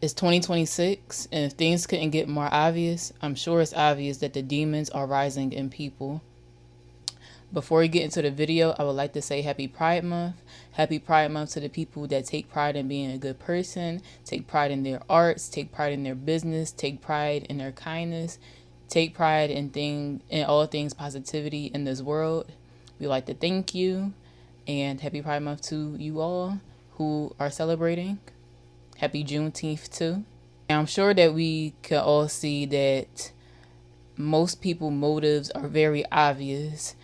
It's 2026, and if things couldn't get more obvious, I'm sure it's obvious that the demons are rising in people. Before we get into the video, I would like to say Happy Pride Month. Happy Pride Month to the people that take pride in being a good person, take pride in their arts, take pride in their business, take pride in their kindness, take pride in all things positivity in this world. We like to thank you, and Happy Pride Month to you all who are celebrating. Happy Juneteenth too. I'm sure that we can all see that most people motives are very obvious.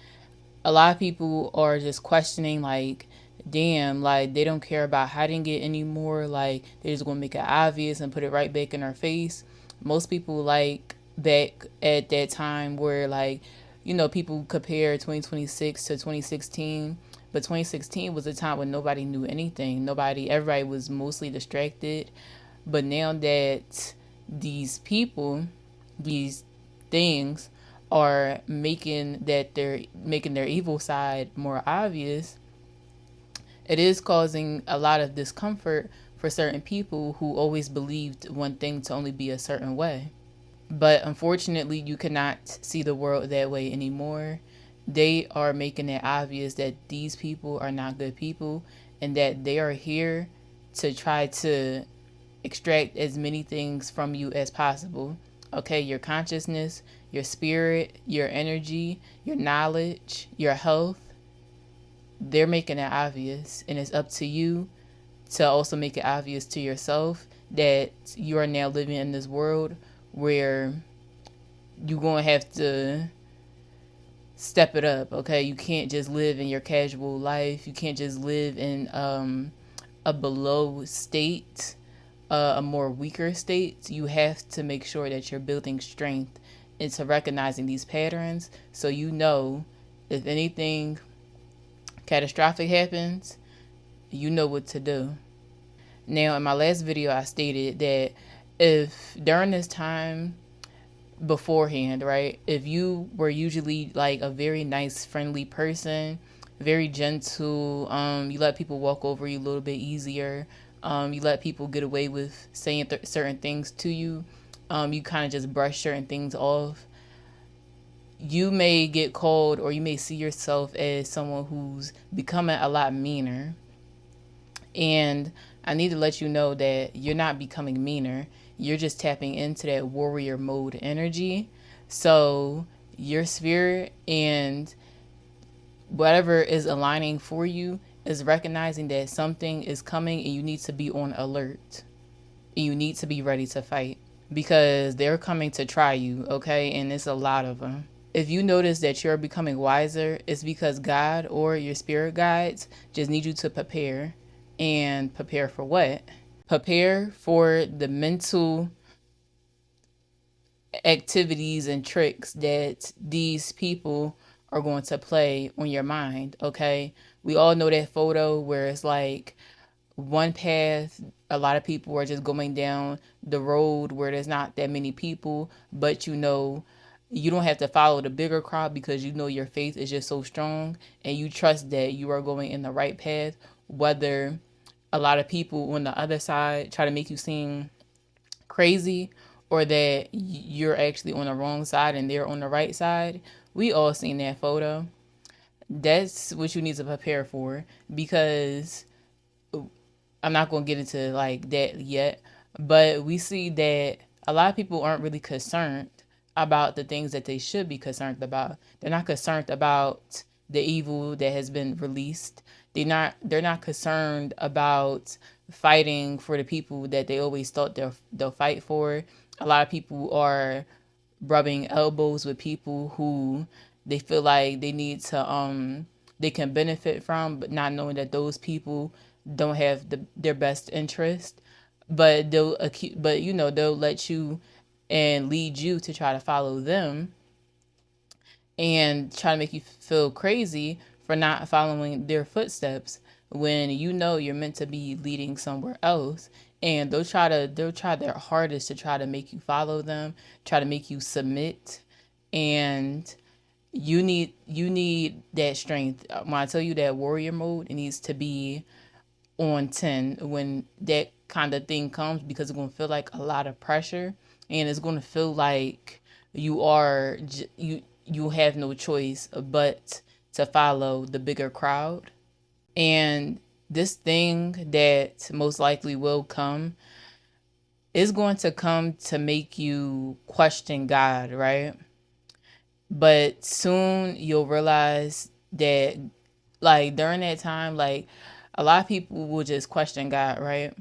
A lot of people are just questioning, like, damn, like they don't care about hiding it anymore, like they're just gonna make it obvious and put it right back in our face. Most people, like, back at that time where, like, people compare 2026 to 2016, but 2016 was a time when nobody knew anything. Everybody was mostly distracted. But now that these people, these things they're making their evil side more obvious, it is causing a lot of discomfort for certain people who always believed one thing to only be a certain way. But unfortunately, you cannot see the world that way anymore. They are making it obvious that these people are not good people and that they are here to try to extract as many things from you as possible. Okay, your consciousness, your spirit, your energy, your knowledge, your health, they're making it obvious. And it's up to you to also make it obvious to yourself that you are now living in this world where you're going to have to step it up. Okay, you can't just live in your casual life, you can't just live in a below state, a more weaker state. You have to make sure that you're building strength into recognizing these patterns, so you know if anything catastrophic happens, you know what to do. Now, in my last video, I stated that if during this time beforehand, right, if you were usually like a very nice, friendly person, very gentle, you let people walk over you a little bit easier, you let people get away with saying certain things to you, you kind of just brush certain things off, you may get called, or you may see yourself as someone who's becoming a lot meaner. And I need to let you know that you're not becoming meaner. You're just tapping into that warrior mode energy. So your spirit and whatever is aligning for you is recognizing that something is coming and you need to be on alert. You need to be ready to fight because they're coming to try you, okay? And it's a lot of them. If you notice that you're becoming wiser, it's because God or your spirit guides just need you to prepare. And prepare for what? Prepare for the mental activities and tricks that these people are going to play on your mind, okay? We all know that photo where it's like one path, a lot of people are just going down the road where there's not that many people, but you don't have to follow the bigger crowd because you know your faith is just so strong and you trust that you are going in the right path, whether a lot of people on the other side try to make you seem crazy or that you're actually on the wrong side and they're on the right side. We all seen that photo. That's what you need to prepare for, because I'm not going to get into like that yet, but we see that a lot of people aren't really concerned about the things that they should be concerned about. They're not concerned about the evil that has been released. They're not concerned about fighting for the people that they always thought they'll fight for. A lot of people are rubbing elbows with people who they feel like they can benefit from, but not knowing that those people don't have their best interest. But they'll let you and lead you to try to follow them and try to make you feel crazy for not following their footsteps when you know you're meant to be leading somewhere else. And they'll try their hardest to try to make you follow them, try to make you submit. And you need that strength. When I tell you that warrior mode, it needs to be on 10 when that kind of thing comes, because it's going to feel like a lot of pressure, and it's going to feel like you have no choice but to follow the bigger crowd. And this thing that most likely will come is going to come to make you question God, right? But soon you'll realize that, like, during that time, like, a lot of people will just question God, right?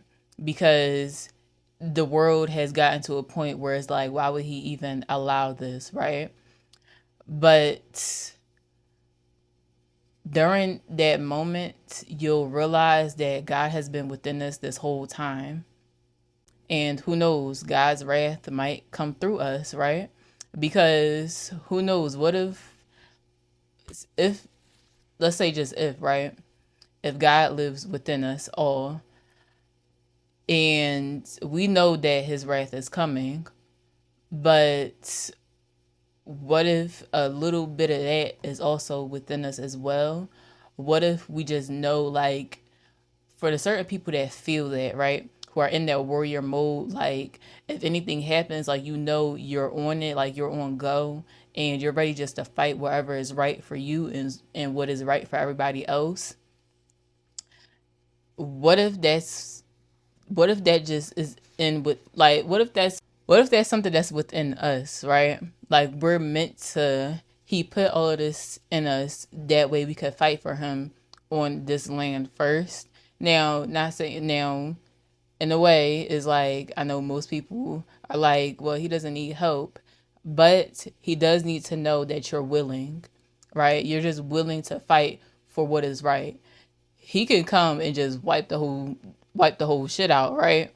Because the world has gotten to a point where it's like, why would he even allow this, right? But during that moment, you'll realize that God has been within us this whole time. And who knows, God's wrath might come through us, right? Because who knows, what if, let's say just if, right? If God lives within us all, and we know that his wrath is coming, but what if a little bit of that is also within us as well? What if we just know, like, for the certain people that feel that, right? Who are in that warrior mode, like, if anything happens, like, you're on it, like, you're on go, and you're ready just to fight whatever is right for you, and what is right for everybody else. What if that just is in with, like, what if that's something that's within us, right? Like, we're meant to, he put all of this in us that way we could fight for him on this land first. Now, not saying, now, in a way, is like, I know most people are like, well, he doesn't need help, but he does need to know that you're willing, right? You're just willing to fight for what is right. He can come and just wipe the whole shit out, right?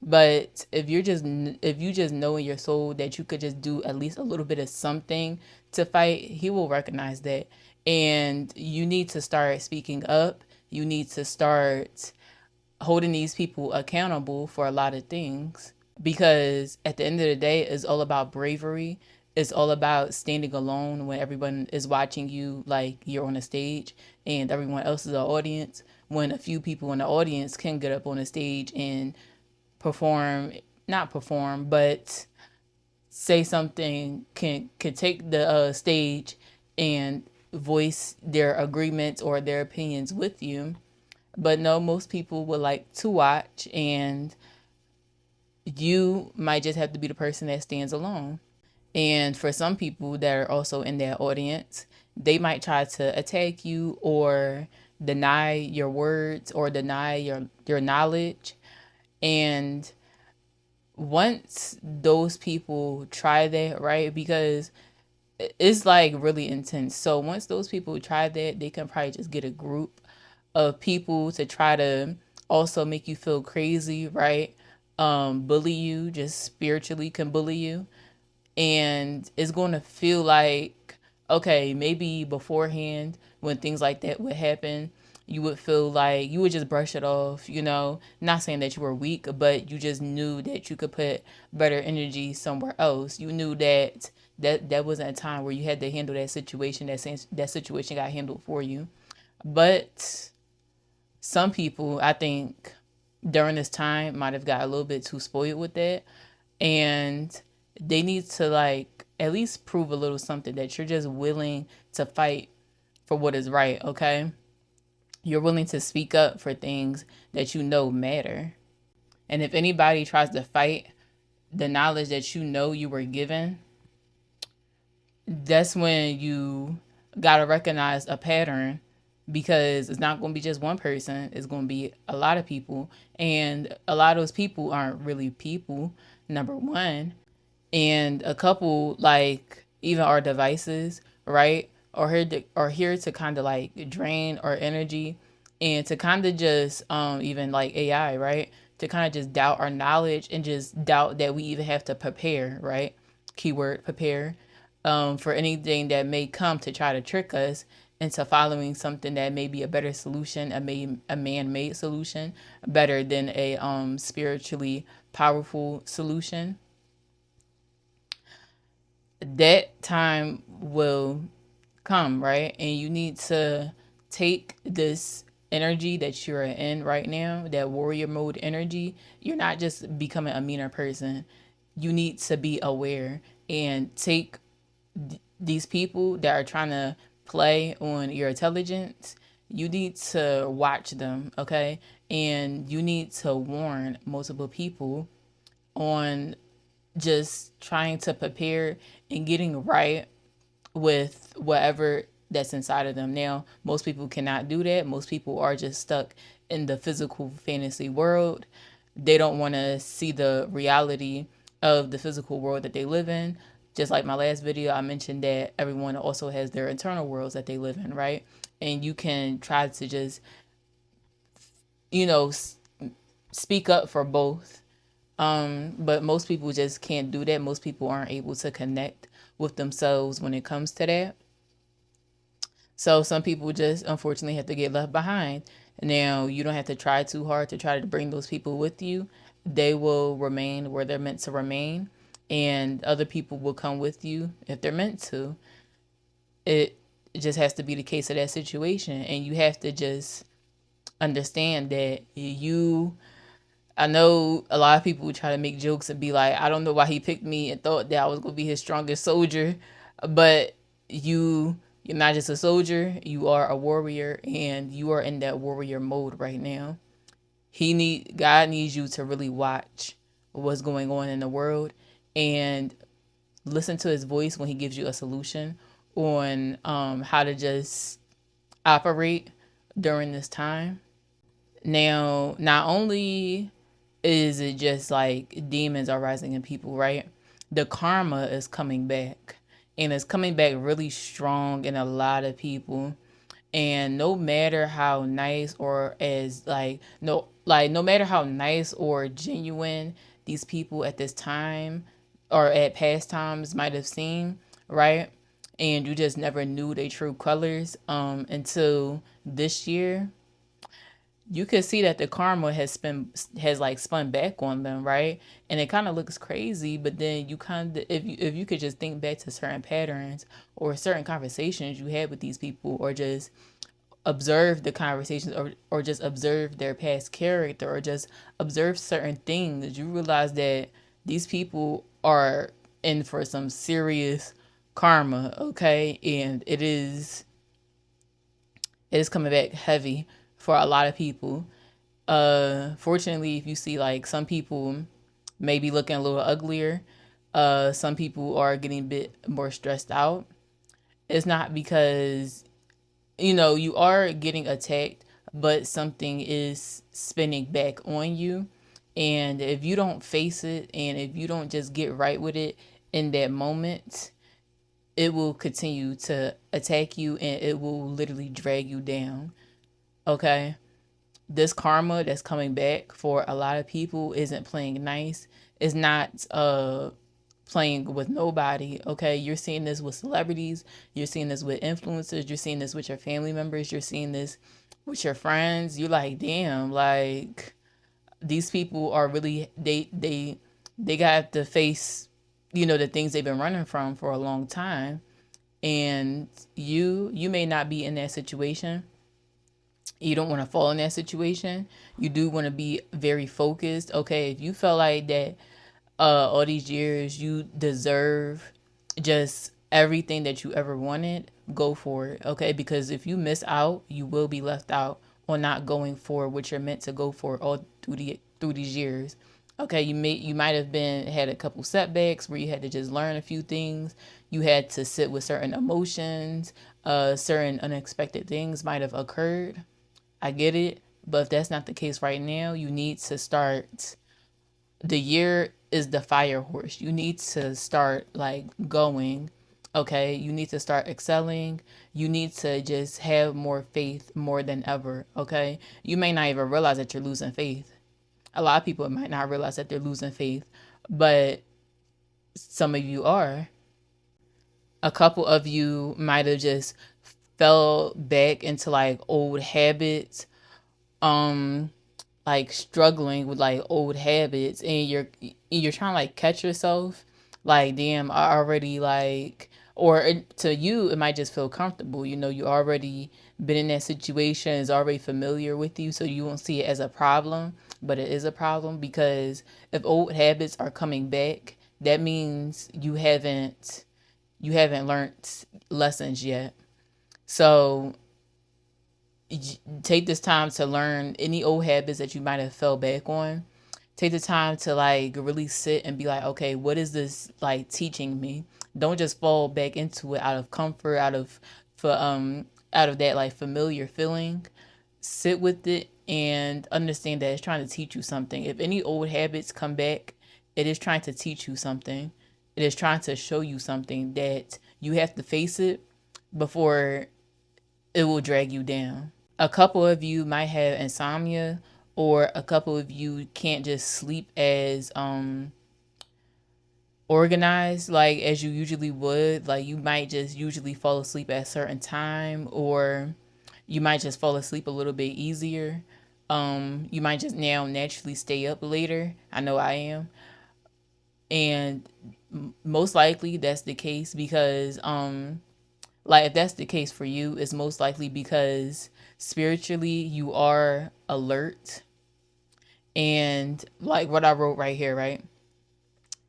But if you just know in your soul that you could just do at least a little bit of something to fight, he will recognize that. And you need to start speaking up. You need to start holding these people accountable for a lot of things, because at the end of the day, it's all about bravery. It's all about standing alone when everyone is watching you, like you're on a stage, and everyone else is an audience. When a few people in the audience can get up on a stage and perform, not perform, but say something, can take the stage and voice their agreements or their opinions with you. But no, most people would like to watch, and you might just have to be the person that stands alone. And for some people that are also in that audience, they might try to attack you or deny your words or deny your knowledge. And once those people try that, right? Because it's like really intense. So once those people try that, they can probably just get a group of people to try to also make you feel crazy, right? Bully you, just spiritually can bully you. And it's going to feel like, okay, maybe beforehand when things like that would happen, you would feel like you would just brush it off, not saying that you were weak, but you just knew that you could put better energy somewhere else. You knew that wasn't a time where you had to handle that situation. That situation got handled for you. But some people, I think, during this time might have got a little bit too spoiled with that, and they need to, like, at least prove a little something, that you're just willing to fight for what is right, okay? You're willing to speak up for things that you know matter. And if anybody tries to fight the knowledge that you know you were given, that's when you got to recognize a pattern, because it's not going to be just one person, it's going to be a lot of people, and a lot of those people aren't really people, number one. And a couple, like, even our devices, right, are here to kind of like drain our energy, and to kind of just even like AI, right, to kind of just doubt our knowledge and just doubt that we even have to prepare, right, keyword prepare, for anything that may come to try to trick us into following something that may be a better solution, a man-made solution, better than a spiritually powerful solution. That time will come, right? And you need to take this energy that you're in right now, that warrior mode energy, you're not just becoming a meaner person. You need to be aware and take these people that are trying to play on your intelligence. You need to watch them, okay? And you need to warn multiple people on just trying to prepare and getting right with whatever that's inside of them. Now, most people cannot do that. Most people are just stuck in the physical fantasy world. They don't want to see the reality of the physical world that they live in. Just like my last video, I mentioned that everyone also has their internal worlds that they live in, right? And you can try to just, you know, speak up for both. But most people just can't do that. Most people aren't able to connect with themselves when it comes to that. So some people just unfortunately have to get left behind. Now, you don't have to try too hard to try to bring those people with you. They will remain where they're meant to remain, and other people will come with you if they're meant to. It just has to be the case of that situation, and you have to just understand that I know a lot of people try to make jokes and be like, I don't know why he picked me and thought that I was going to be his strongest soldier. But you're not just a soldier, you are a warrior, and you are in that warrior mode right now. God needs you to really watch what's going on in the world and listen to his voice when he gives you a solution on how to just operate during this time. Now, not only is it just like demons are rising in people, right? The karma is coming back, and it's coming back really strong in a lot of people. And no matter how nice or as no matter how nice or genuine these people at this time or at past times might have seemed, right? And you just never knew their true colors until this year. You could see that the karma has like spun back on them, right? And it kind of looks crazy, but then you kind of if you could just think back to certain patterns or certain conversations you had with these people, or just observe the conversations, or just observe their past character, or just observe certain things, you realize that these people are in for some serious karma, okay? And it is coming back heavy for a lot of people. Fortunately, if you see like some people may be looking a little uglier, some people are getting a bit more stressed out. It's not because you are getting attacked, but something is spinning back on you. And if you don't face it, and if you don't just get right with it in that moment, it will continue to attack you, and it will literally drag you down. Okay? This karma that's coming back for a lot of people isn't playing nice. It's not playing with nobody. Okay, you're seeing this with celebrities, you're seeing this with influencers, you're seeing this with your family members, you're seeing this with your friends. You're like, damn, like these people are really they got to face the things they've been running from for a long time. And you may not be in that situation. You don't want to fall in that situation. You do want to be very focused. Okay, if you felt like that all these years you deserve just everything that you ever wanted, go for it. Okay, because if you miss out, you will be left out on not going for what you're meant to go for all through these years. Okay, you might have had a couple setbacks where you had to just learn a few things. You had to sit with certain emotions. Certain unexpected things might have occurred. I get it, but if that's not the case right now, you need to start. The year is the fire horse. You need to start like going. Okay, you need to start excelling. You need to just have more faith more than ever. Okay, you may not even realize that you're losing faith. A lot of people might not realize that they're losing faith, but some of you are. A couple of you might have just fell back into like old habits, um like struggling with like old habits, and you're trying to like catch yourself, like damn, I already like, or to you it might just feel comfortable. You already been in that situation, is already familiar with you, so you won't see it as a problem. But it is a problem, because if old habits are coming back, that means you haven't learned lessons yet. So take this time to learn any old habits that you might have fell back on. Take the time to like really sit and be like, okay, what is this like teaching me? Don't just fall back into it out of comfort, for out of that like familiar feeling. Sit with it and understand that it's trying to teach you something. If any old habits come back, it is trying to teach you something. It is trying to show you something that you have to face it before it will drag you down. A couple of you might have insomnia, or a couple of you can't just sleep as organized like as you usually would. Like you might just usually fall asleep at a certain time, or you might just fall asleep a little bit easier. You might just now naturally stay up later. I know I am. And most likely that's the case because like if that's the case for you, it's most likely because spiritually you are alert. And like what I wrote right here, right?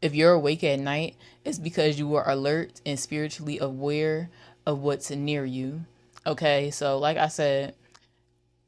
If you're awake at night, it's because you are alert and spiritually aware of what's near you. Okay, so like I said,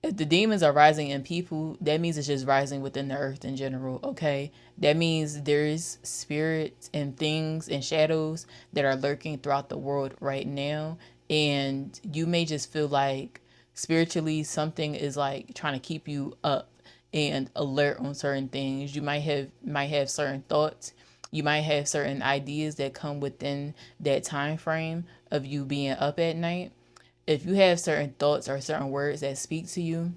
if the demons are rising in people, that means it's just rising within the earth in general. Okay, that means there's spirits and things and shadows that are lurking throughout the world right now. And you may just feel like spiritually something is like trying to keep you up and alert on certain things. You might have certain thoughts. You might have certain ideas that come within that time frame of you being up at night. If you have certain thoughts or certain words that speak to you,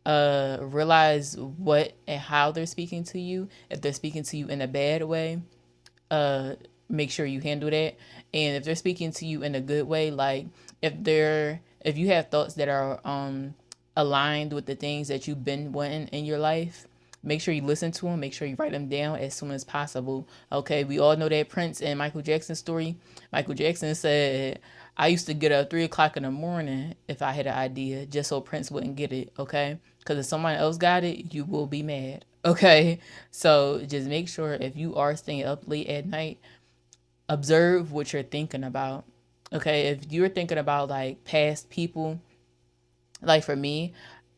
realize what and how they're speaking to you. If they're speaking to you in a bad way, uh make sure you handle that. And if they're speaking to you in a good way, like if you have thoughts that are aligned with the things that you've been wanting in your life, make sure you listen to them. Make sure you write them down as soon as possible. Okay, we all know that Prince and Michael Jackson story. Michael Jackson said, I used to get up 3 o'clock in the morning if I had an idea, just so Prince wouldn't get it. Okay, because if someone else got it, you will be mad. Okay, so just make sure if you are staying up late at night, observe what you're thinking about. Okay, if you're thinking about like past people, like for me,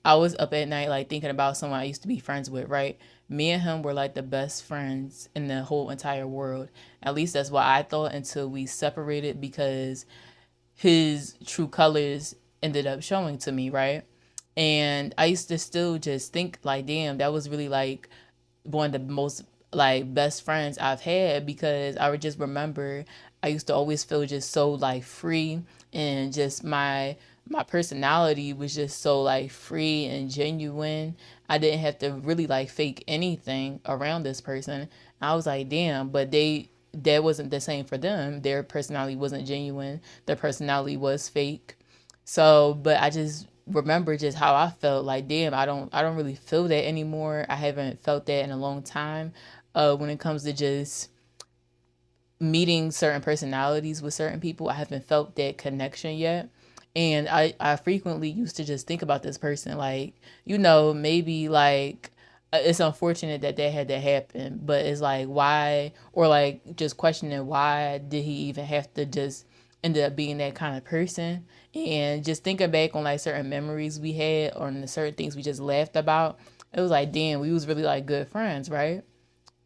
I was up at night like thinking about someone I used to be friends with, right? Me and him were like the best friends in the whole entire world. At least that's what I thought, until we separated because his true colors ended up showing to me, right? And I used to still just think like, damn, that was really like one of the most like best friends I've had, because I would just remember I used to always feel just so like free, and just my personality was just so like free and genuine. I didn't have to really like fake anything around this person. I was like, damn, but that wasn't the same for them. Their personality wasn't genuine. Their personality was fake. So, but I just remember just how I felt like, damn, I don't really feel that anymore. I haven't felt that in a long time. When it comes to just meeting certain personalities with certain people, I haven't felt that connection yet. And I frequently used to just think about this person, like, maybe like it's unfortunate that that had to happen, but it's like, why, or like just questioning why did he even have to just end up being that kind of person. And just thinking back on like certain memories we had, or the certain things we just laughed about, it was like, damn, we was really like good friends, right?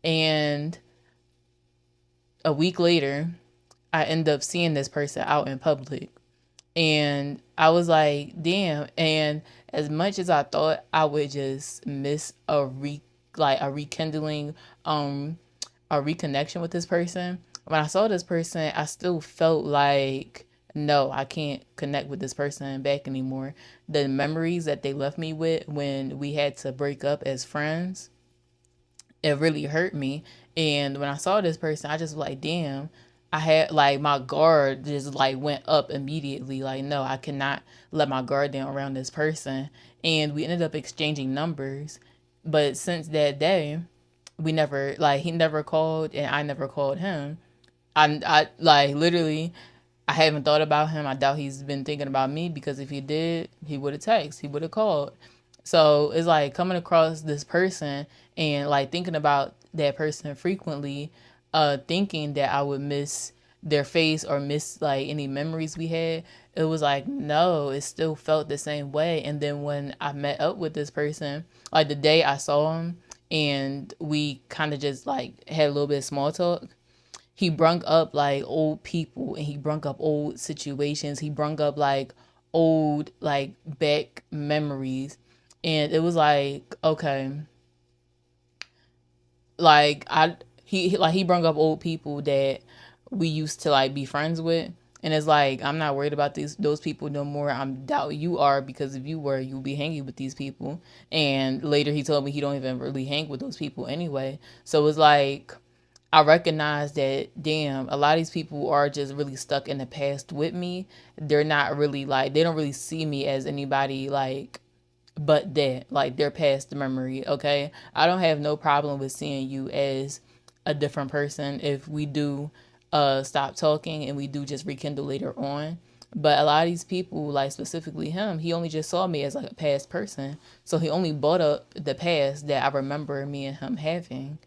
And a week later, I end up seeing this person out in public. And I was like, damn. And as much as I thought I would just miss a rekindling, a reconnection with this person, when I saw this person, I still felt like, no, I can't connect with this person back anymore. The memories that they left me with when we had to break up as friends, it really hurt me. And when I saw this person, I just was like, damn, I had like my guard just like went up immediately. Like, no, I cannot let my guard down around this person. And we ended up exchanging numbers. But since that day, we never, like, he never called and I never called him. I like literally, I haven't thought about him. I doubt he's been thinking about me, because if he did, he would have texted, he would have called. So it's like coming across this person and like thinking about that person frequently, thinking that I would miss their face or miss like any memories we had. It was like, no, it still felt the same way. And then when I met up with this person, like the day I saw him and we kind of just like had a little bit of small talk, he brung up like old people and he brung up old situations. He brung up like old like back memories. And it was like, okay, like he brung up old people that we used to like be friends with. And it's like, I'm not worried about those people no more. I'm doubt you are, because if you were, you'd be hanging with these people. And later he told me he don't even really hang with those people anyway. So it's like I recognize that, damn, a lot of these people are just really stuck in the past with me. They're not really like, they don't really see me as anybody like but that, like their past memory. Okay, I don't have no problem with seeing you as a different person if we do stop talking and we do just rekindle later on. But a lot of these people, like specifically him, he only just saw me as like a past person. So he only brought up the past that I remember me and him having.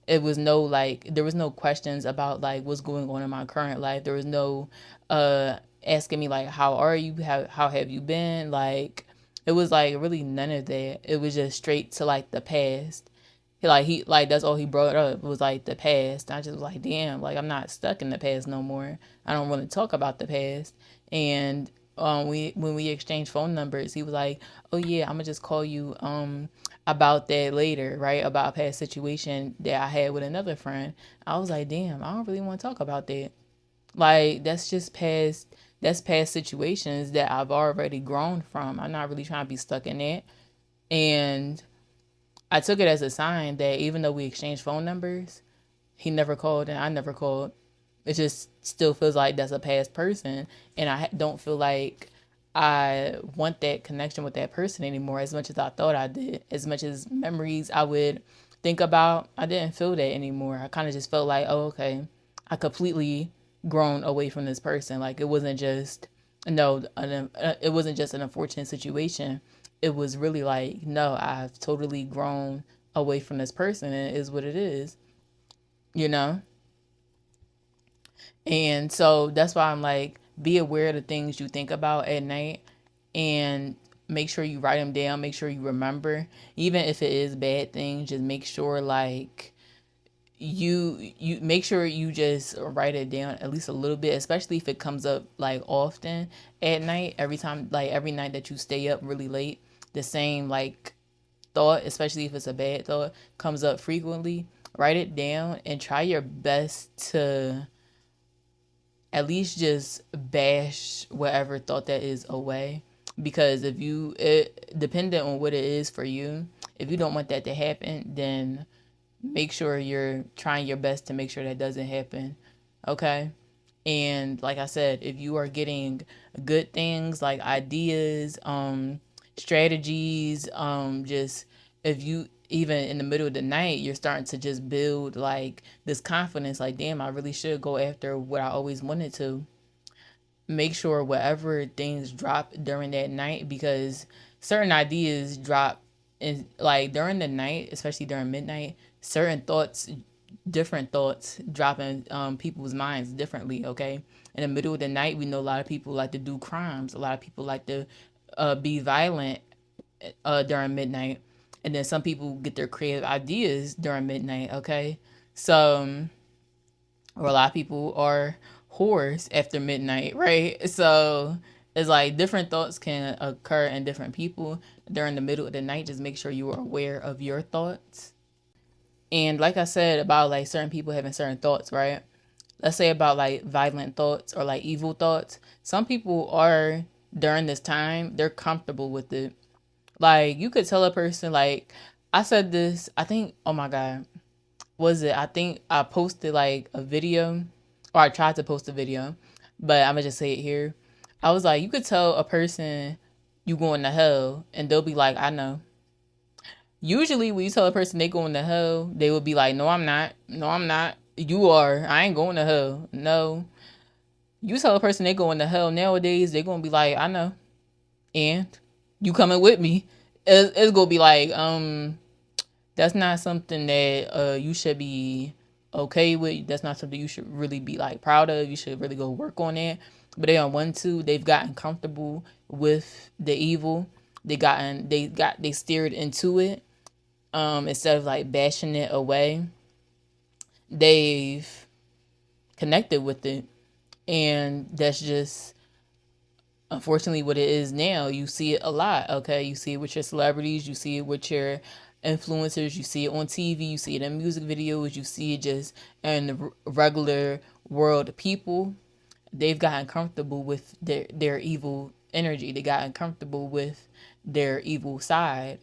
It was no like, there was no questions about like what's going on in my current life. There was no asking me like, how are you, how have you been, like it was like really none of that. It was just straight to like the past. He like that's all he brought up was like the past. I just was like, damn, like I'm not stuck in the past no more. I don't want to talk about the past. And we when we exchanged phone numbers, he was like, oh yeah, I'm gonna just call you about that later, right? About a past situation that I had with another friend. I was like, damn, I don't really want to talk about that. Like that's past situations that I've already grown from. I'm not really trying to be stuck in it. And I took it as a sign that even though we exchanged phone numbers, he never called and I never called. It just still feels like that's a past person. And I don't feel like I want that connection with that person anymore as much as I thought I did. As much as memories I would think about, I didn't feel that anymore. I kind of just felt like, oh, okay, I completely grown away from this person. Like it wasn't just, no, it wasn't just an unfortunate situation. It was really like, no, I've totally grown away from this person and it is what it is, you know? And so that's why I'm like, be aware of the things you think about at night and make sure you write them down. Make sure you remember, even if it is bad things, just make sure like you make sure you just write it down at least a little bit, especially if it comes up like often at night. Every time, like every night that you stay up really late, the same like thought, especially if it's a bad thought, comes up frequently. Write it down and try your best to at least just bash whatever thought that is away. Because if you, dependent on what it is for you, if you don't want that to happen, then make sure you're trying your best to make sure that doesn't happen. Okay. And like I said, if you are getting good things like ideas, strategies, just if you even in the middle of the night, you're starting to just build like this confidence, like, damn, I really should go after what I always wanted to. Make sure whatever things drop during that night, because certain ideas drop in like during the night, especially during midnight, certain thoughts, different thoughts drop in people's minds differently. Okay, in the middle of the night, we know a lot of people like to do crimes. A lot of people like to be violent during midnight, and then some people get their creative ideas during midnight. Okay, so or a lot of people are whores after midnight, right? So it's like different thoughts can occur in different people during the middle of the night. Just make sure you are aware of your thoughts. And like I said about like certain people having certain thoughts, right? Let's say about like violent thoughts or like evil thoughts. Some people are during this time, they're comfortable with it. Like you could tell a person like I said this, I think, oh my God, was it? I think I posted like a video, or I tried to post a video, but I'm gonna just say it here. I was like, you could tell a person you going to hell, and they'll be like, I know. Usually, when you tell a person they going to hell, they will be like, no, I'm not. No, I'm not. You are. I ain't going to hell. No. You tell a person they going to hell nowadays, they're gonna be like, I know, and you coming with me. It's gonna be like, that's not something that you should be okay with. That's not something you should really be like proud of. You should really go work on it. But they on one two, they've gotten comfortable with the evil. They steered into it. Instead of like bashing it away, they've connected with it. And that's just unfortunately what it is now. You see it a lot, okay? You see it with your celebrities, you see it with your influencers, you see it on TV, you see it in music videos, you see it just in the regular world. People, they've gotten comfortable with their evil energy. They gotten comfortable with their evil side.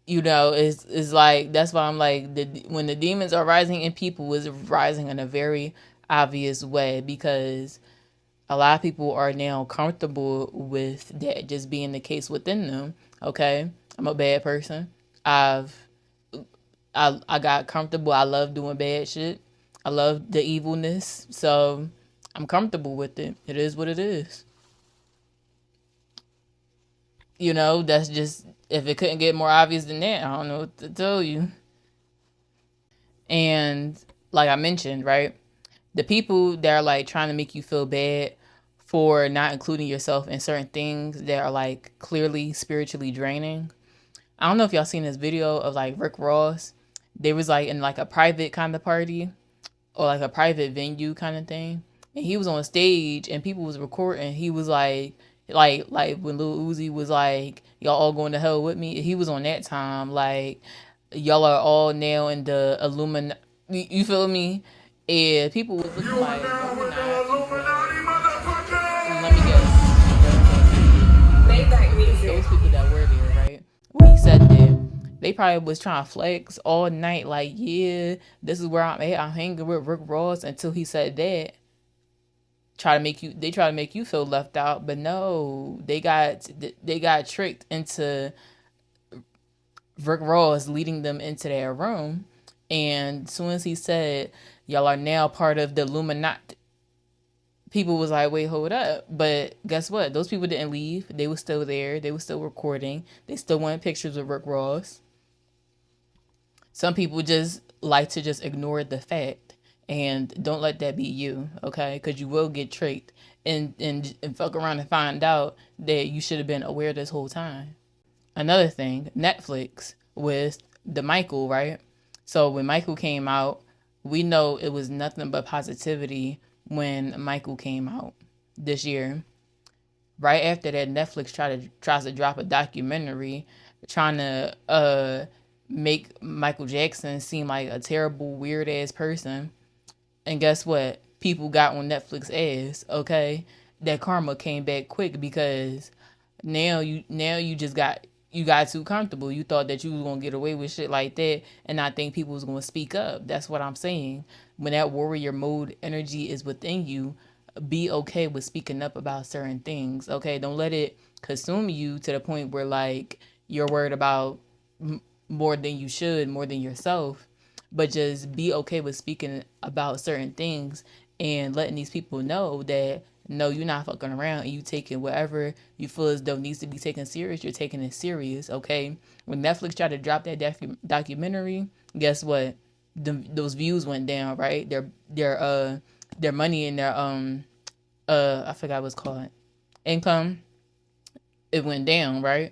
It's like, that's why I'm like, when the demons are rising in people, is rising in a very obvious way, because a lot of people are now comfortable with that just being the case within them. Okay, I'm a bad person. I've I got comfortable. I love doing bad shit. I love the evilness. So I'm comfortable with it. It is what it is. That's just, if it couldn't get more obvious than that, I don't know what to tell you. And like I mentioned, right? The people that are like trying to make you feel bad for not including yourself in certain things that are like clearly spiritually draining. I don't know if y'all seen this video of like Rick Ross. They was like in like a private kind of party, or like a private venue kind of thing. And he was on stage and people was recording. He was like when Lil Uzi was like, y'all all going to hell with me. He was on that time like, y'all are all now in the Illuminati. You feel me? And people was looking like, no, we're not. Let me guess. Those people that were there, right? When he said that, they probably was trying to flex all night, like, yeah, this is where I'm at. I'm hanging with Rick Ross, until he said that. They try to make you feel left out, but no, they got tricked into Rick Ross leading them into their room. And as soon as he said, y'all are now part of the Illuminati, people was like, wait, hold up. But guess what? Those people didn't leave. They were still there. They were still recording. They still wanted pictures of Rick Ross. Some people just like to just ignore the fact. And don't let that be you, okay? Because you will get tricked and fuck around and find out that you should have been aware this whole time. Another thing, Netflix with the Michael, right? So when Michael came out, we know it was nothing but positivity when Michael came out this year. Right after that, Netflix tries to drop a documentary trying to make Michael Jackson seem like a terrible, weird ass person. And guess what? People got on Netflix ass, okay? That karma came back quick, because now you just got too comfortable. You thought that you was gonna get away with shit like that, and I think people was gonna speak up. That's what I'm saying. When that warrior mode energy is within you, be okay with speaking up about certain things. Okay, don't let it consume you to the point where like you're worried about more than you should, more than yourself. But just be okay with speaking about certain things and letting these people know that no, you're not fucking around, and you taking whatever you feel as though needs to be taken serious. You're taking it serious, okay? When Netflix tried to drop that documentary, guess what? Those views went down, right? Their money and their I forgot what's called, income, it went down, right?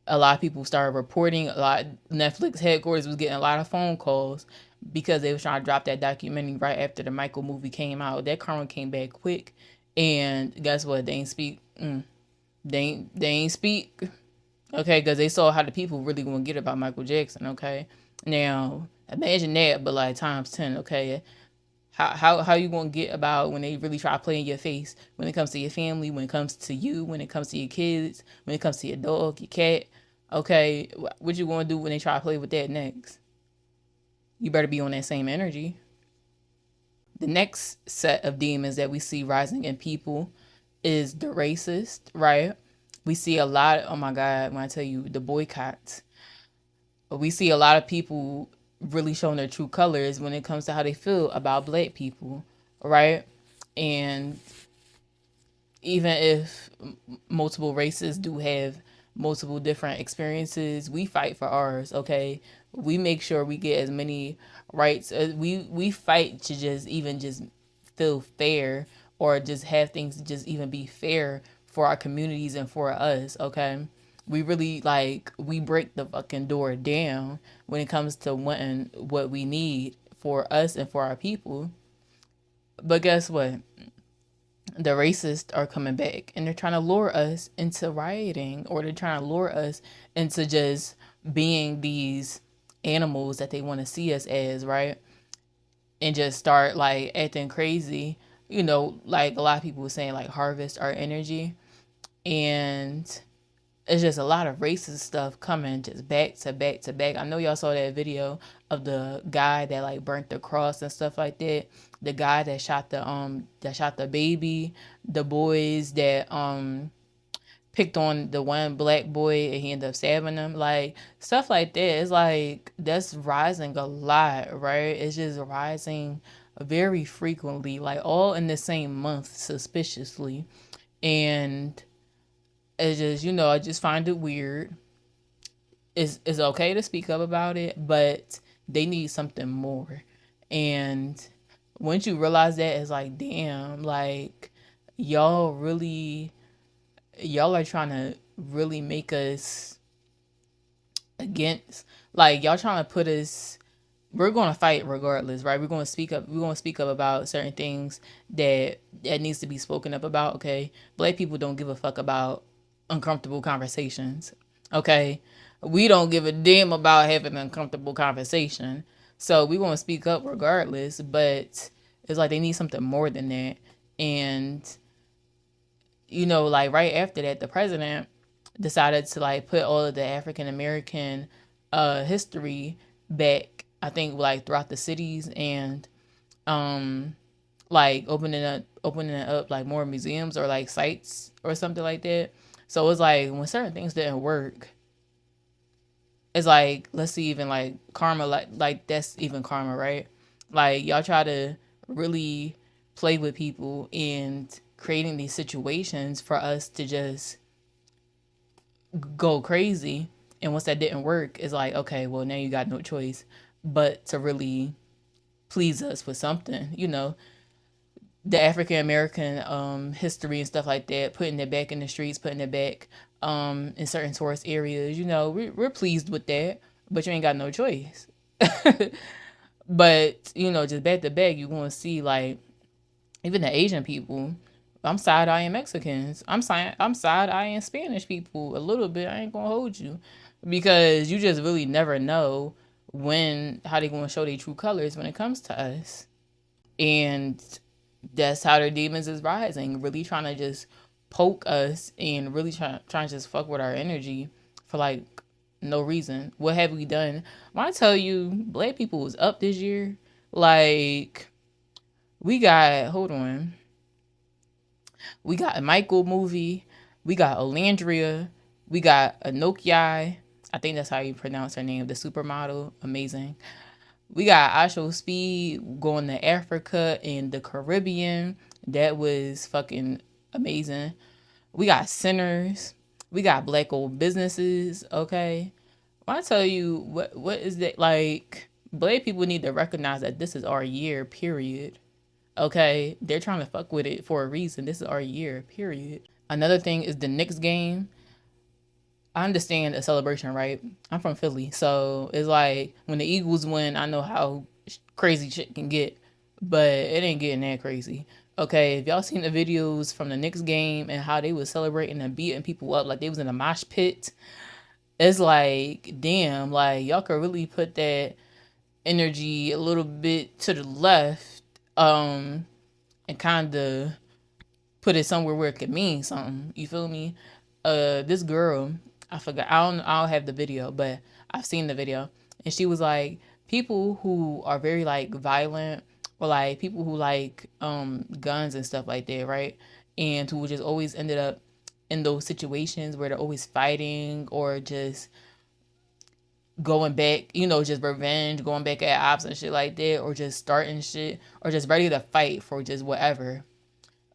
A lot of people started reporting. A lot, Netflix headquarters was getting a lot of phone calls because they was trying to drop that documentary right after the Michael movie came out. That karma came back quick, and guess what? They ain't speak. They ain't speak. Okay, because they saw how the people really gonna get about Michael Jackson. Okay, now imagine that, but like times 10. Okay, how you gonna get about when they really try to play in your face, when it comes to your family, when it comes to you, when it comes to your kids, when it comes to your dog, your cat. Okay, what you gonna do when they try to play with that next? You better be on that same energy. The next set of demons that we see rising in people is the racist, right? We see a lot, oh my God, when I tell you the boycotts, we see a lot of people really showing their true colors when it comes to how they feel about black people. right? And even if multiple races do have multiple different experiences, we fight for ours, okay? We make sure we get as many rights. We fight to just even just feel fair, or just have things just even be fair for our communities and for us, okay? We really like, we break the fucking door down when it comes to wanting what we need for us and for our people. But guess what? The racists are coming back, and they're trying to lure us into rioting, or they're trying to lure us into just being these animals that they want to see us as, right? And just start like acting crazy, like a lot of people were saying, like harvest our energy. And it's just a lot of racist stuff coming just back to back to back. I know y'all saw that video of the guy that like burnt the cross and stuff like that. The guy that shot the baby, the boys that picked on the one black boy and he ended up stabbing them. Like stuff like that. It's like that's rising a lot, right? It's just rising very frequently, like all in the same month, suspiciously. And it's just, I just find it weird. It's okay to speak up about it, but they need something more. And once you realize that, it's like, damn, like y'all really, y'all are trying to really make us against, like y'all trying to put us, we're going to fight regardless, right? We're going to speak up. We're going to speak up about certain things that needs to be spoken up about. Okay, black people don't give a fuck about uncomfortable conversations. Okay, we don't give a damn about having an uncomfortable conversation. So we want to speak up regardless. But it's like they need something more than that. And like right after that, the president decided to like put all of the African American history back. I think like throughout the cities, and like opening it up like more museums or like sites or something like that. So it's like when certain things didn't work, it's like, let's see, even like karma, like that's even karma, right? Like y'all try to really play with people and creating these situations for us to just go crazy. And once that didn't work, it's like, okay, well now you got no choice but to really please us with something, the African American history and stuff like that, putting it back in the streets, putting it back in certain tourist areas. We're pleased with that, but you ain't got no choice. But just back to back, you're going to see like even the Asian people. I'm side eyeing Mexicans. I'm side eyeing Spanish people a little bit. I ain't gonna hold you, because you just really never know how they gonna show their true colors when it comes to us. And that's how their demons is rising, really trying to just poke us and really trying to just fuck with our energy for like no reason. What have we done? When I tell you black people was up this year, like we got, hold on, we got a Michael movie, we got Olandria, we got a Nokia. I think that's how you pronounce her name, the supermodel, amazing. We got Asho Speed going to Africa and the Caribbean. That was fucking amazing. We got Sinners. We got Black Old Businesses. Okay. When I tell you what is that, like black people need to recognize that this is our year, period. Okay. They're trying to fuck with it for a reason. This is our year, period. Another thing is the Knicks game. I understand a celebration, right? I'm from Philly, so it's like when the Eagles win, I know how crazy shit can get, but it ain't getting that crazy. Okay, if y'all seen the videos from the Knicks game and how they was celebrating and beating people up like they was in a mosh pit, it's like, damn, like y'all could really put that energy a little bit to the left, and kind of put it somewhere where it could mean something. You feel me? This girl, I forgot. I don't have the video, but I've seen the video, and she was like, people who are very like violent, or like people who like guns and stuff like that, right? And who just always ended up in those situations where they're always fighting or just going back, just revenge, going back at ops and shit like that, or just starting shit, or just ready to fight for just whatever.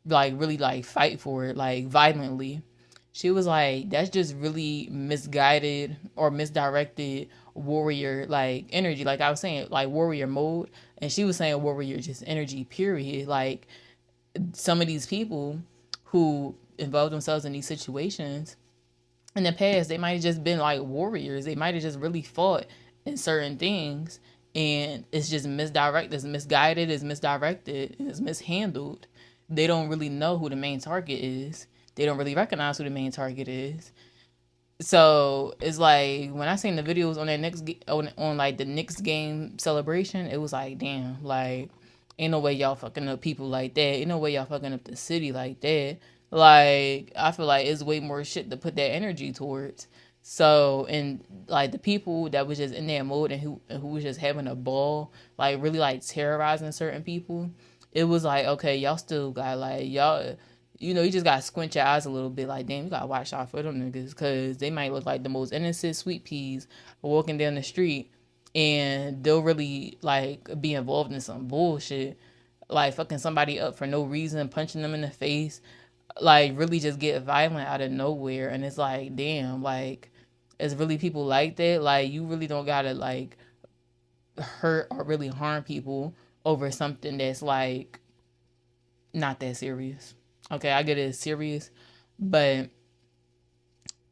Like, really, like, fight for it, like, violently. She was like, that's just really misguided or misdirected warrior, like, energy. Like I was saying, like, warrior mode. And she was saying warrior just energy, period. Like, some of these people who involve themselves in these situations in the past, they might have just been like warriors. They might have just really fought in certain things, and it's just misdirected, it's misguided, it's misdirected, it's mishandled. They don't really know who the main target is. They don't really recognize who the main target is. So it's like when I seen the videos on that on like the Knicks game celebration, it was like, damn, like, ain't no way y'all fucking up people like that. Ain't no way y'all fucking up the city like that. Like, I feel like it's way more shit to put that energy towards. So, and like the people that was just in that mode and who was just having a ball, like really like terrorizing certain people, it was like, okay, y'all still got like y'all, you just gotta squint your eyes a little bit. Like, damn, you gotta watch out for them niggas, because they might look like the most innocent sweet peas walking down the street, and they'll really like be involved in some bullshit, like fucking somebody up for no reason, punching them in the face, like really just get violent out of nowhere. And it's like, damn, like, it's really people like that. Like, you really don't gotta like hurt or really harm people over something that's like not that serious. Okay, I get it's serious, but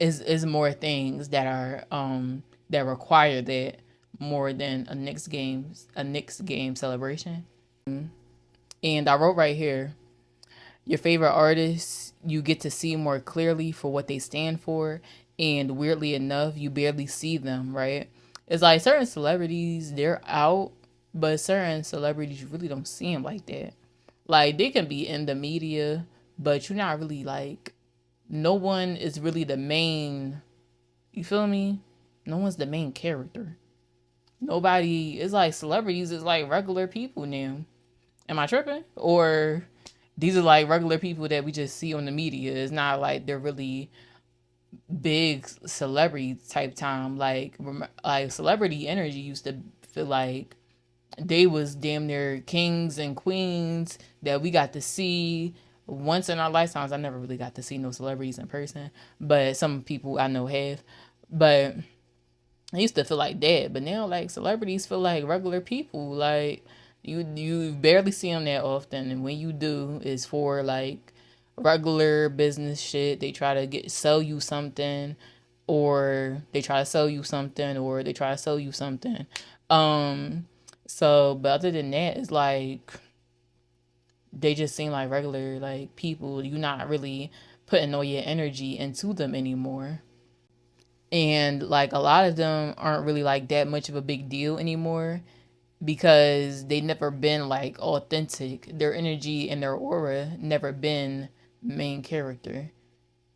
is more things that are that require that more than a Knicks game celebration. And I wrote right here, your favorite artists you get to see more clearly for what they stand for, and weirdly enough, you barely see them, right? It's like certain celebrities, they're out, but certain celebrities you really don't see them like that. Like, they can be in the media, but you're not really like, no one is really the main, you feel me? No one's the main character. Nobody, it's like celebrities is like regular people now. Am I tripping? Or these are like regular people that we just see on the media. It's not like they're really big celebrity type time. Like celebrity energy used to feel like they was damn near kings and queens that we got to see once in our lifetimes. I never really got to see no celebrities in person, but some people I know have. But I used to feel like that. But now, like, celebrities feel like regular people. Like, you barely see them that often, and when you do, it's for like regular business shit. They try to sell you something, or they try to sell you something, or they try to sell you something. Um, so, but other than that, it's like they just seem like regular like people. You're not really putting all your energy into them anymore. And like a lot of them aren't really like that much of a big deal anymore, because they never been like authentic. Their energy and their aura never been main character.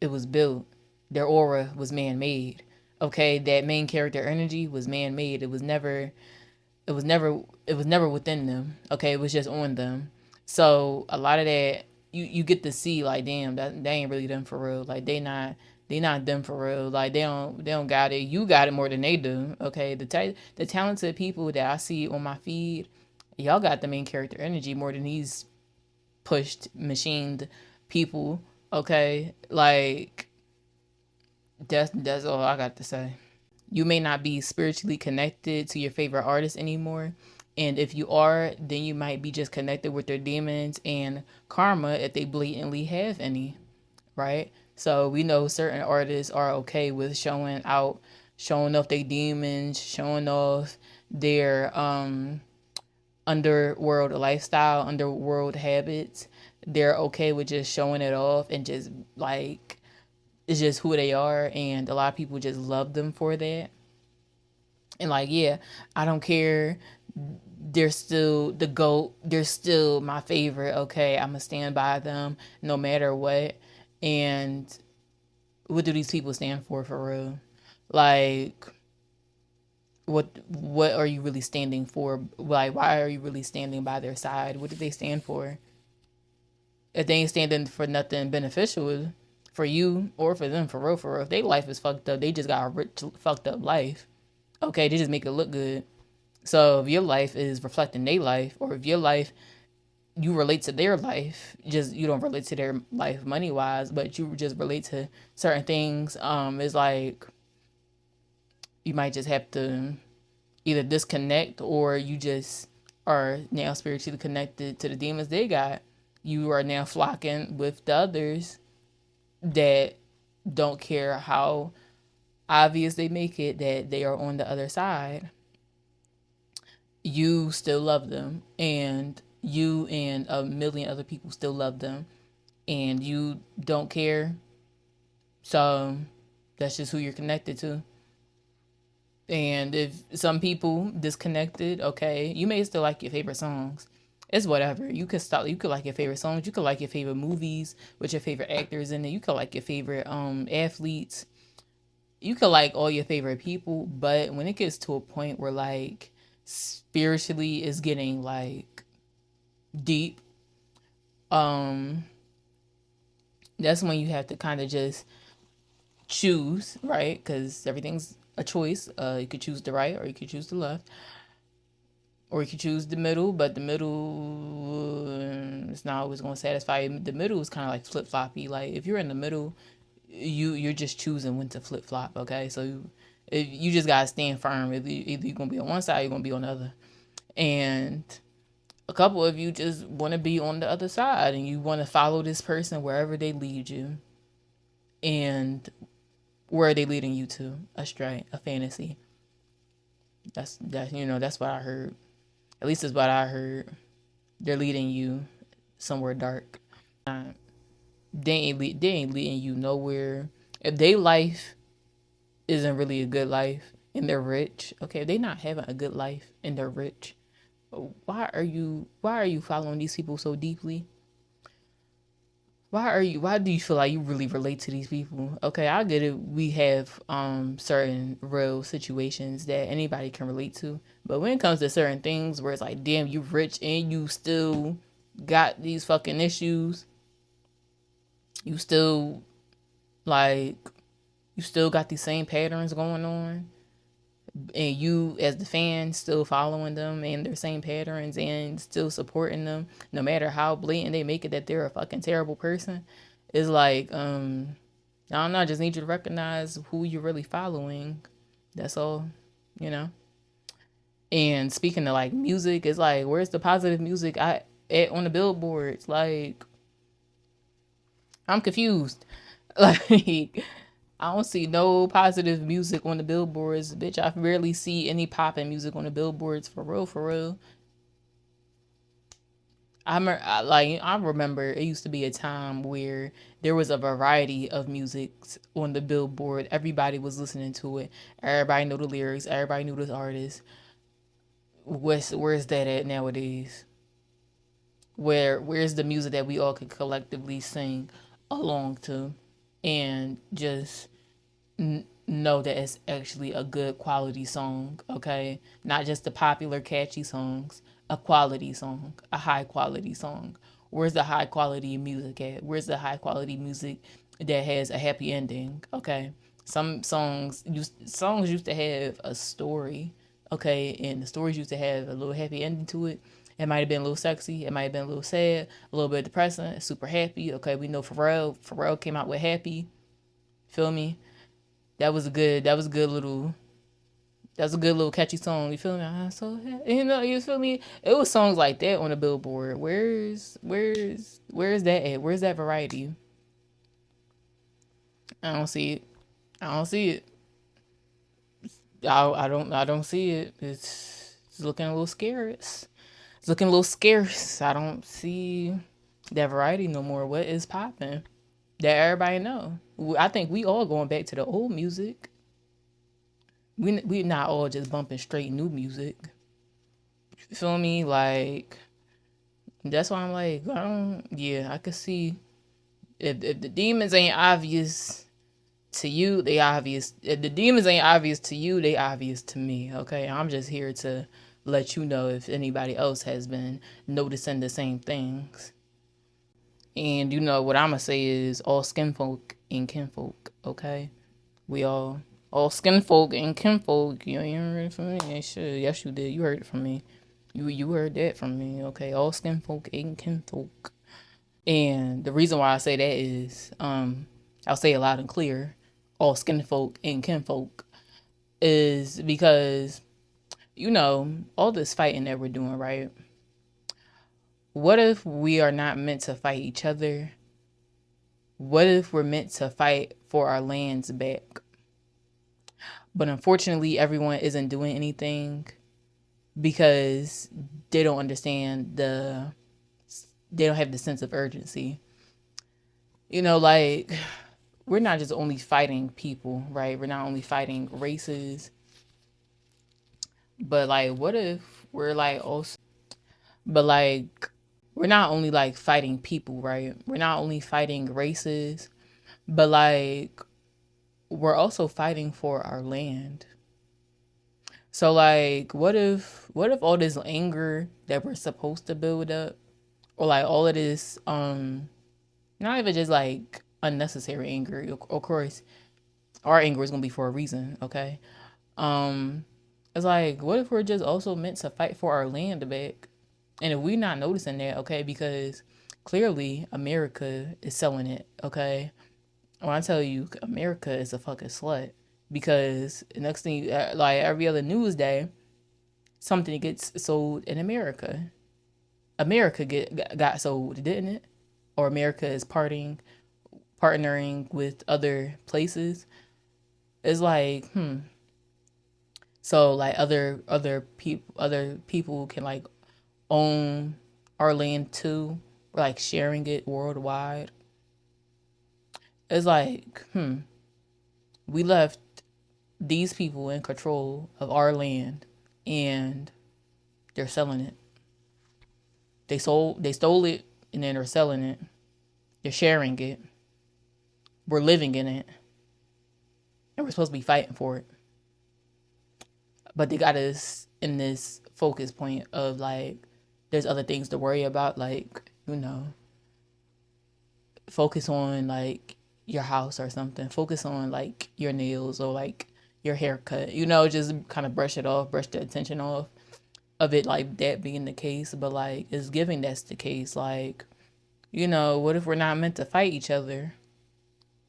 It was built. Their aura was man made. Okay, that main character energy was man made. It was never within them. Okay, it was just on them. So a lot of that you get to see like, damn, that they ain't really them for real. Like, they not them for real. Like, they don't got it. You got it more than they do. Okay, the talented people that I see on my feed, y'all got the main character energy more than these pushed machined people. Okay, like, that's all I got to say. You may not be spiritually connected to your favorite artist anymore. And if you are, then you might be just connected with their demons and karma if they blatantly have any, right? So we know certain artists are okay with showing off their demons, showing off their underworld lifestyle, underworld habits. They're okay with just showing it off and just like, it's just who they are, and a lot of people just love them for that. And like, yeah, I don't care. They're still the GOAT. They're still my favorite. Okay, I'm gonna stand by them no matter what. And what do these people stand for real? Like, what are you really standing for? Like, why are you really standing by their side? What do they stand for? If they ain't standing for nothing beneficial for you or for them, for real, if their life is fucked up, they just got a rich fucked up life. Okay, they just make it look good. So if your life is reflecting their life, or if your life, you relate to their life, just you don't relate to their life money wise, but you just relate to certain things. It's like you might just have to either disconnect, or you just are now spiritually connected to the demons they got. You are now flocking with the others that don't care how obvious they make it that they are on the other side. You still love them, and you and a million other people still love them, and you don't care. So that's just who you're connected to. And if some people disconnected, okay, you may still like your favorite songs. It's whatever. You could stop. You could like your favorite songs. You could like your favorite movies with your favorite actors in it. You could like your favorite athletes. You could like all your favorite people. But when it gets to a point where like spiritually is getting like deep, um, that's when you have to kind of just choose, right? Because everything's a choice. You could choose the right or you could choose the left. Or you could choose the middle, but the middle is not always going to satisfy you. The middle is kind of like flip floppy. Like if you're in the middle, you're just choosing when to flip flop. Okay, so you just gotta stand firm. Either you're gonna be on one side, or you're gonna be on the other. And a couple of you just want to be on the other side, and you want to follow this person wherever they lead you. And where are they leading you to? Astray, a fantasy. That's what I heard. At least it's what I heard. They're leading you somewhere dark. They ain't leading you nowhere. If they life isn't really a good life and they're rich, okay, if they not having a good life and they're rich, why are you following these people so deeply? Why do you feel like you really relate to these people? Okay, I get it. We have certain real situations that anybody can relate to. But when it comes to certain things where it's like, damn, you rich and you still got these fucking issues, you still like you still got these same patterns going on, and you as the fan still following them and their same patterns and still supporting them no matter how blatant they make it that they're a fucking terrible person. It's like I don't know, I just need you to recognize who you're really following. That's all, you know. And speaking of like music, it's like where's the positive music I at on the billboards? Like I'm confused. Like I don't see no positive music on the billboards, bitch. I rarely see any popping music on the billboards for real, for real. I remember it used to be a time where there was a variety of music on the billboard. Everybody was listening to it. Everybody knew the lyrics. Everybody knew the artist. Where's that at nowadays? Where's the music that we all could collectively sing along to, and just know that it's actually a good quality song, okay? Not just the popular catchy songs, a quality song, a high quality song. Where's the high quality music at? Where's the high quality music that has a happy ending, okay? Some songs used to have a story, okay, and the stories used to have a little happy ending to it. It might have been a little sexy, it might have been a little sad, a little bit depressing, super happy. Okay, we know Pharrell came out with Happy. Feel me? That was a good little catchy song. You feel me? I'm so happy. You feel me? It was songs like that on the billboard. Where's that at? Where's that variety? I don't see it. I don't see it. I don't see it. It's looking a little scarce. It's looking a little scarce. I don't see that variety no more. What is popping? That everybody know. I think we all going back to the old music. We not all just bumping straight new music. You feel me? Like that's why I'm like, yeah, I could see if the demons ain't obvious to you, they obvious. If the demons ain't obvious to you, they obvious to me. Okay, I'm just here to let you know if anybody else has been noticing the same things. And what I'm gonna say is all skin folk and kinfolk. Okay, we all. All skin folk and kinfolk. You heard it from me. Yeah, shit. Yes, you did. You heard it from me. You heard that from me. Okay. All skin folk and kinfolk. And the reason why I say that is, I'll say it loud and clear. All skin folk and kinfolk is because all this fighting that we're doing, right? What if we are not meant to fight each other? What if we're meant to fight for our lands back? But unfortunately, everyone isn't doing anything because they don't understand they don't have the sense of urgency. Like, we're not just only fighting people, right? We're not only fighting races, but like, what if we're like also, but like, we're not only like fighting people, right? We're not only fighting races, but like, we're also fighting for our land. So like, what if all this anger that we're supposed to build up, or like all of this, not even just like unnecessary anger. Of course, our anger is gonna be for a reason, okay? Um, it's like, what if we're just also meant to fight for our land back? And if we're not noticing that, okay, because clearly America is selling it, okay? When I tell you, America is a fucking slut, because the next thing, like every other news day, something gets sold in America. America got sold, didn't it? Or America is partnering with other places. It's like, so like other people can like own our land too. We're like sharing it worldwide. It's like, we left these people in control of our land, and they're selling it. They stole it, and then they're selling it. They're sharing it. We're living in it, and we're supposed to be fighting for it. But they got us in this focus point of like, there's other things to worry about, like, focus on like your house or something. Focus on like your nails or like your haircut. Just kind of brush it off, brush the attention off of it, like that being the case. But like, it's giving that's the case. Like, what if we're not meant to fight each other,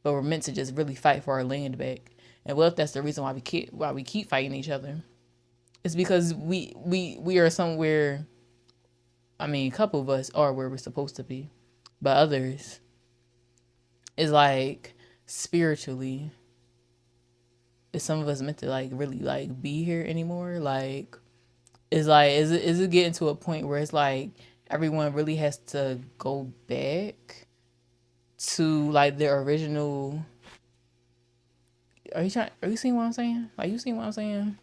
but we're meant to just really fight for our land back? And what if that's the reason why we keep fighting each other? It's because we are somewhere. I mean, a couple of us are where we're supposed to be, but others is like, spiritually, is some of us meant to like really like be here anymore? Like, is it getting to a point where it's like everyone really has to go back to like their original? Are you seeing what I'm saying? Like, you seeing what I'm saying?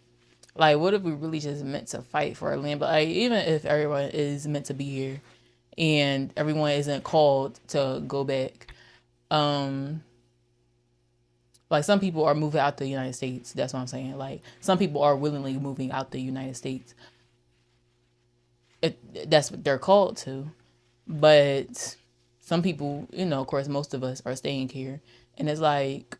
Like, what if we really just meant to fight for our land? But like, even if everyone is meant to be here and everyone isn't called to go back, um, like, some people are moving out the United States. That's what I'm saying. Like, some people are willingly moving out the United States. That's what they're called to. But some people, of course, most of us are staying here, and it's like,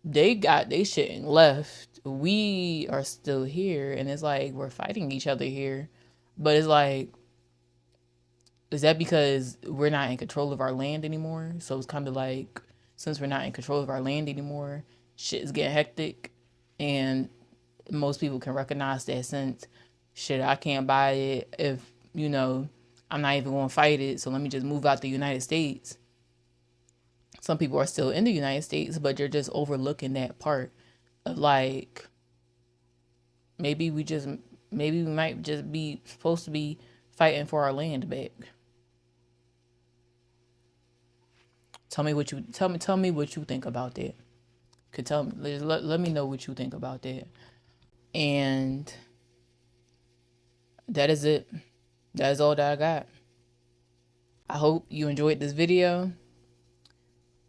they got they shit and left. We are still here, and it's like we're fighting each other here. But it's like, is that because we're not in control of our land anymore? So it's kind of like, since we're not in control of our land anymore, shit is getting hectic, and most people can recognize that, since shit, I can't buy it if I'm not even going to fight it. So let me just move out the United States. Some people are still in the United States, but you're just overlooking that part of like, maybe we might just be supposed to be fighting for our land back. Tell me what you think about that. Could tell me, let me know what you think about that. And that is it. That is all that I got. I hope you enjoyed this video.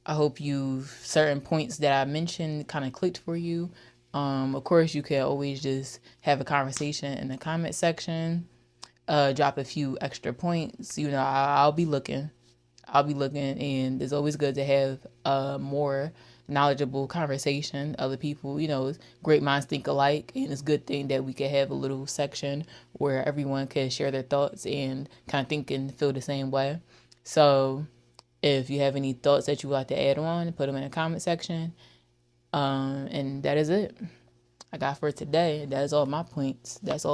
I hope certain points that I mentioned kind of clicked for you. Of course, you can always just have a conversation in the comment section. Drop a few extra points. I'll be looking. And it's always good to have more knowledgeable conversation. Other people, great minds think alike, and it's a good thing that we can have a little section where everyone can share their thoughts and kind of think and feel the same way. So if you have any thoughts that you would like to add on, put them in the comment section. And that is it I got for today. That is all my points. That is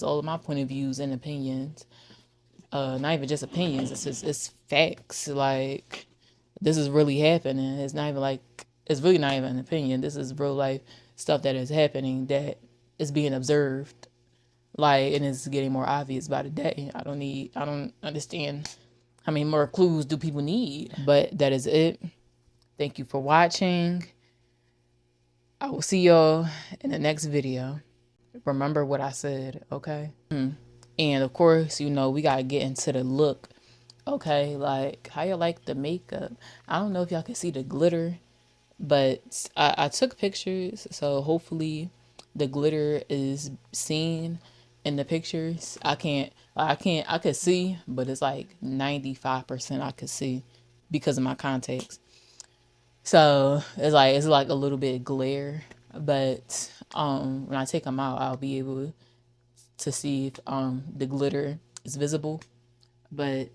all of my point of views and opinions. Not even just opinions. It's facts. Like, this is really happening. It's not even like, it's really not even an opinion. This is real life stuff that is happening, that is being observed. Like, and it's getting more obvious by the day. I don't understand how many more clues do people need. But that is it. Thank you for watching. I will see y'all in the next video. Remember what I said, okay? And of course, we gotta get into the look. Okay, like, how you like the makeup? I don't know if y'all can see the glitter, but I took pictures, so hopefully the glitter is seen in the pictures. I could see, but it's like 95% I could see because of my contacts. So it's like a little bit glare, but when I take them out, I'll be able to see if the glitter is visible. But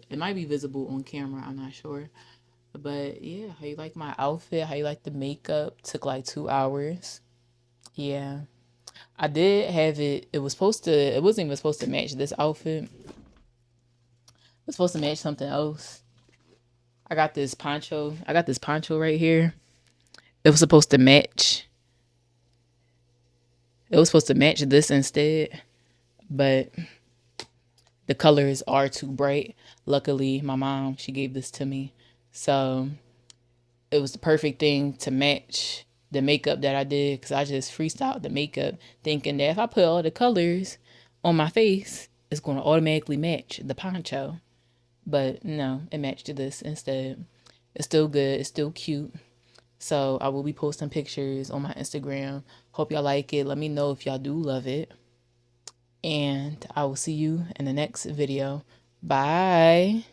it might be visible on camera, I'm not sure. But yeah, how you like my outfit? How you like the makeup? Took like 2 hours. Yeah. I did have it. It wasn't even supposed to match this outfit. It was supposed to match something else. I got this poncho right here. It was supposed to match. It was supposed to match this instead, but the colors are too bright. Luckily, my mom, she gave this to me. So it was the perfect thing to match the makeup that I did, because I just freestyled the makeup thinking that if I put all the colors on my face, it's going to automatically match the poncho. But no, it matched this instead. It's still good. It's still cute. So I will be posting pictures on my Instagram. Hope y'all like it. Let me know if y'all do love it. And I will see you in the next video. Bye.